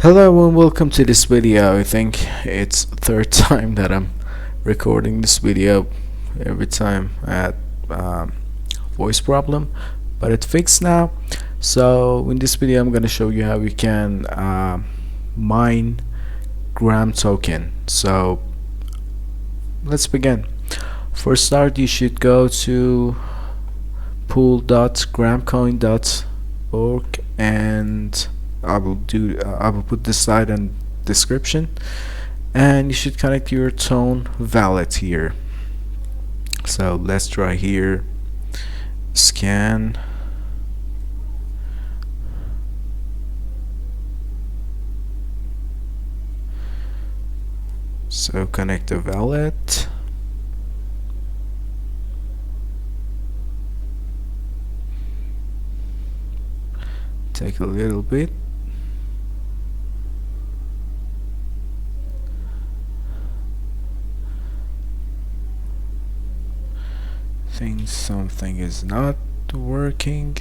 Hello and welcome to this video. I think it's third time that I'm recording this video. Every time I had voice problem, but it's fixed now. So in this video I'm gonna show you how you can mine gram token. So let's begin. For start, you should go to pool.gramcoin.org and I will put this site in description, and you should connect your Tone wallet here. So let's try here, scan, so connect the wallet. Take a little bit. Think something is not working.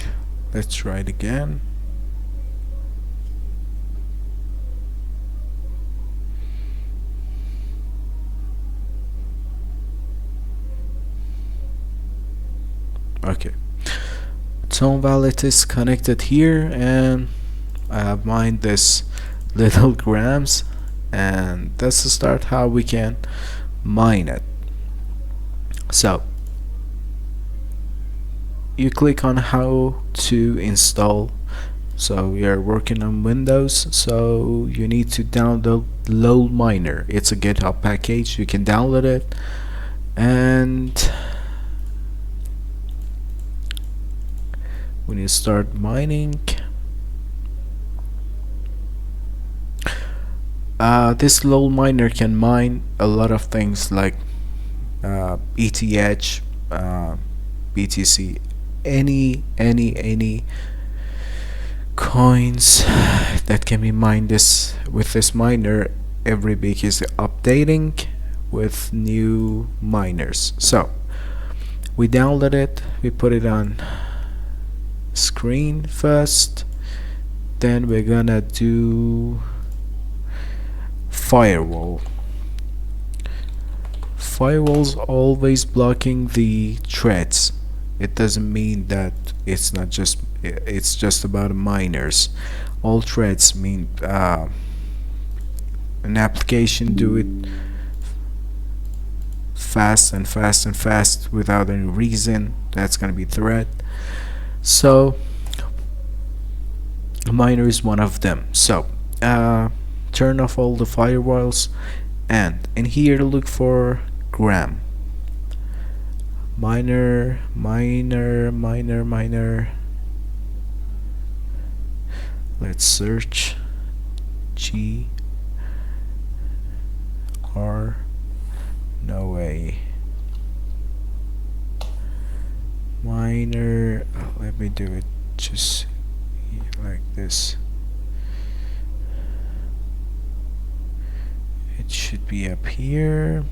Let's try it again. Okay, Tone wallet is connected here, and I have mined this little grams, and that's the start how we can mine it. So you click on how to install. So we are working on Windows, so you need to download Lol Miner. It's a GitHub package, you can download it, and when you start mining, this Lol Miner can mine a lot of things like ETH, BTC, any coins that can be mined with this miner. Every week is updating with new miners. So we download it, we put it on screen first, then we're gonna do firewall. Firewall's always blocking the threads. It doesn't mean that it's just about miners. All threads mean an application do it fast and fast and fast without any reason. That's gonna be thread. So miner is one of them. So turn off all the firewalls, and in here look for gram. Miner. Let's search GR. No way. Miner. Let me do it just like this. It should be up here.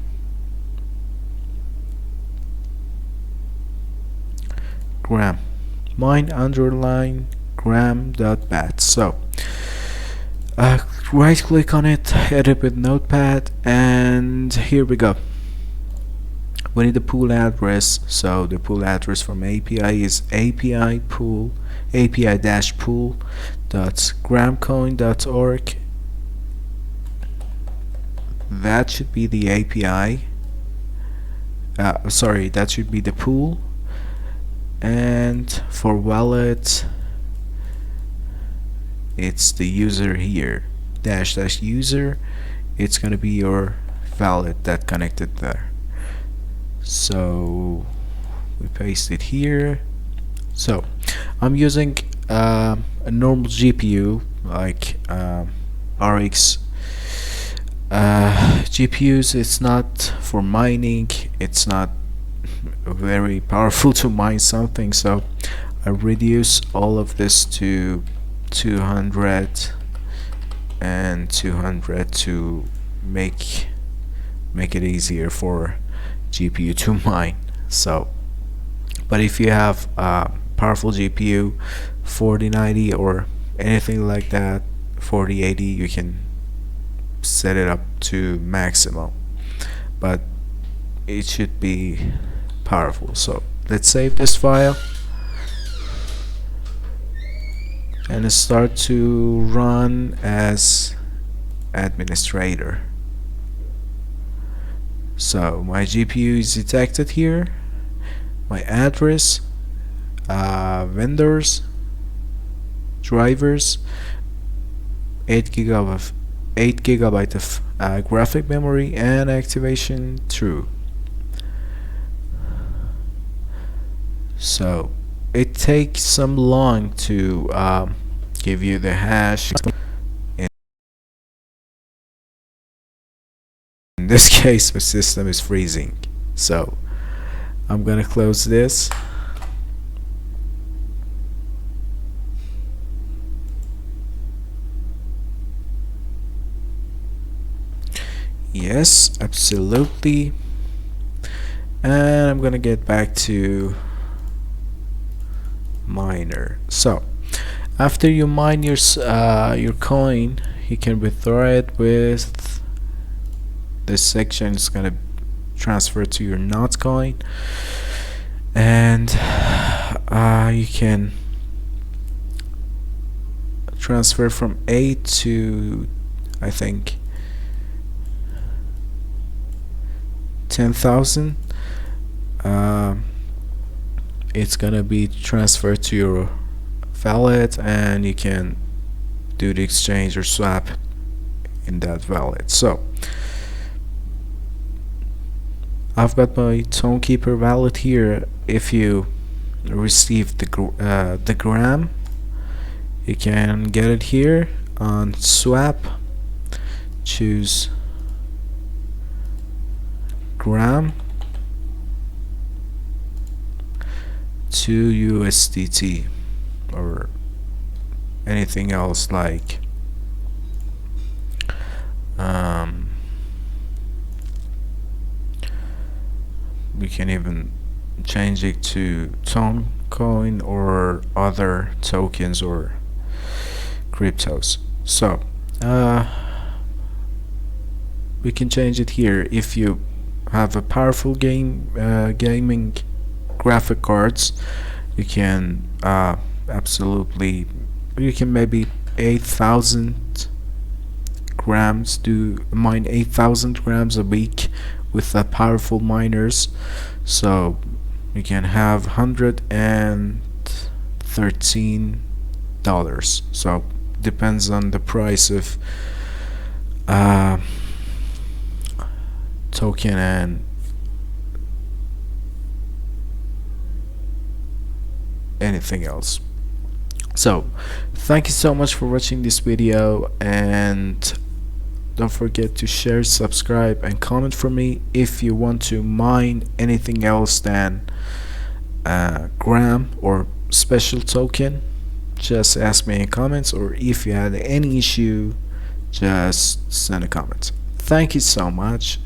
Gram. Mine underline gram.bat. So right click on it, edit with notepad, and here we go. We need the pool address. So the pool address from API is api-pool.gramcoin.org. That should be the API. Sorry, that should be the pool. And for wallet, it's the user here, -- user. It's gonna be your wallet that connected there. So we paste it here. So I'm using a normal GPU like RX GPUs. It's not for mining, it's not very powerful to mine something, so I reduce all of this to 200 and 200 to make it easier for GPU to mine. So but if you have a powerful GPU 4090 or anything like that, 4080, you can set it up to maximum, but it should be powerful. So let's save this file and start to run as administrator. So my GPU is detected here, my address, vendors, drivers, 8 gigabyte of graphic memory, and activation true. So it takes some long to give you the hash. In this case, my system is freezing, so I'm gonna close this. Yes, absolutely. And I'm gonna get back to miner. So after you mine your coin, you can withdraw it with this section. It's gonna transfer to your not coin, and you can transfer from 8 to, I think, 10,000. It's gonna be transferred to your wallet, and you can do the exchange or swap in that wallet. So I've got my Tonekeeper wallet here. If you receive the gram, you can get it here on swap, choose gram to USDT or anything else, like we can even change it to Tone coin or other tokens or cryptos. So we can change it here. If you have a powerful gaming graphic cards, you can absolutely, you can maybe 8,000 grams, do mine 8,000 grams a week with powerful miners. So you can have $113. So depends on the price of token and anything else. So thank you so much for watching this video, and don't forget to share, subscribe, and comment for me if you want to mine anything else than gram or special token. Just ask me in comments, or if you had any issue, just send a comment. Thank you so much.